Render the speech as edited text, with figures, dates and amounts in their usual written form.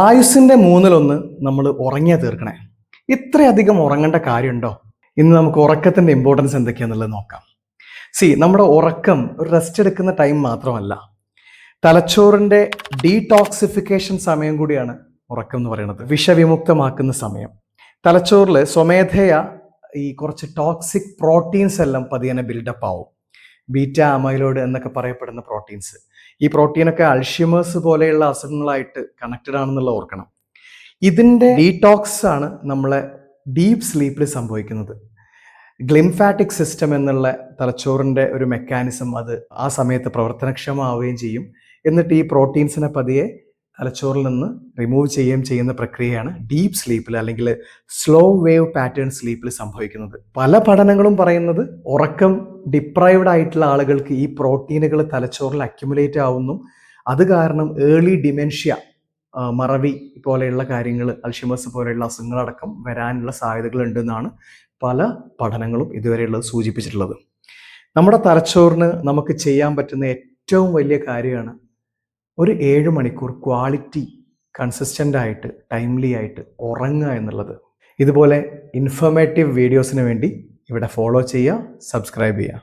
ആയുസ്സിൻ്റെ മൂന്നിലൊന്ന് നമ്മൾ ഉറങ്ങിയാൽ തീർക്കണേ. ഇത്രയധികം ഉറങ്ങേണ്ട കാര്യമുണ്ടോ? ഇന്ന് നമുക്ക് ഉറക്കത്തിൻ്റെ ഇമ്പോർട്ടൻസ് എന്തൊക്കെയാണെന്നുള്ളത് നോക്കാം. നമ്മുടെ ഉറക്കം ഒരു റെസ്റ്റ് എടുക്കുന്ന ടൈം മാത്രമല്ല, തലച്ചോറിൻ്റെ ഡീടോക്സിഫിക്കേഷൻ സമയം കൂടിയാണ് ഉറക്കം എന്ന് പറയുന്നത്. വിഷവിമുക്തമാക്കുന്ന സമയം. തലച്ചോറിൽ സ്വമേധയ ഈ കുറച്ച് ടോക്സിക് പ്രോട്ടീൻസ് എല്ലാം പതിയെ ബിൽഡപ്പ് ആവും. ബീറ്റ അമൈലോയിഡ് എന്നൊക്കെ പറയപ്പെടുന്ന പ്രോട്ടീൻസ്. ഈ പ്രോട്ടീനൊക്കെ അൾഷിമേഴ്സ് പോലെയുള്ള അസുഖങ്ങളായിട്ട് കണക്റ്റഡ് ആണെന്നുള്ള ഓർക്കണം. ഇതിൻ്റെ ഡീടോക്സ് ആണ് നമ്മളെ ഡീപ്പ് സ്ലീപ്പിൽ സംഭവിക്കുന്നത്. ഗ്ലിംഫാറ്റിക് സിസ്റ്റം എന്നുള്ള തലച്ചോറിൻ്റെ ഒരു മെക്കാനിസം അത് ആ സമയത്ത് പ്രവർത്തനക്ഷമമാവുകയും ചെയ്യും. എന്നിട്ട് ഈ പ്രോട്ടീൻസിനെ പതിയെ തലച്ചോറിൽ നിന്ന് റിമൂവ് ചെയ്യുകയും ചെയ്യുന്ന പ്രക്രിയയാണ് ഡീപ്പ് സ്ലീപ്പിൽ അല്ലെങ്കിൽ സ്ലോ വേവ് പാറ്റേൺ സ്ലീപ്പിൽ സംഭവിക്കുന്നത്. പല പഠനങ്ങളും പറയുന്നത് ഉറക്കം ഡിപ്രൈവ്ഡ് ആയിട്ടുള്ള ആളുകൾക്ക് ഈ പ്രോട്ടീനുകൾ തലച്ചോറിൽ അക്യുമുലേറ്റ് ആവുന്നു. അത് കാരണം ഏർലി ഡിമെൻഷ്യ, മറവി പോലെയുള്ള കാര്യങ്ങൾ, അൾഷിമേഴ്സ് പോലെയുള്ള അസുഖങ്ങളടക്കം വരാനുള്ള സാധ്യതകൾ ഉണ്ടെന്നാണ് പല പഠനങ്ങളും ഇതുവരെയുള്ളത് സൂചിപ്പിച്ചിട്ടുള്ളത്. നമ്മുടെ തലച്ചോറിന് നമുക്ക് ചെയ്യാൻ പറ്റുന്ന ഏറ്റവും വലിയ കാര്യമാണ് ഒരു 7 മണിക്കൂർ ക്വാളിറ്റി കൺസിസ്റ്റൻ്റ് ആയിട്ട് ടൈംലി ആയിട്ട് ഉറങ്ങുക എന്നുള്ളത്. ഇതുപോലെ ഇൻഫോർമേറ്റീവ് വീഡിയോസിന് വേണ്ടി ഇവിടെ ഫോളോ ചെയ്യുക, സബ്സ്ക്രൈബ് ചെയ്യുക.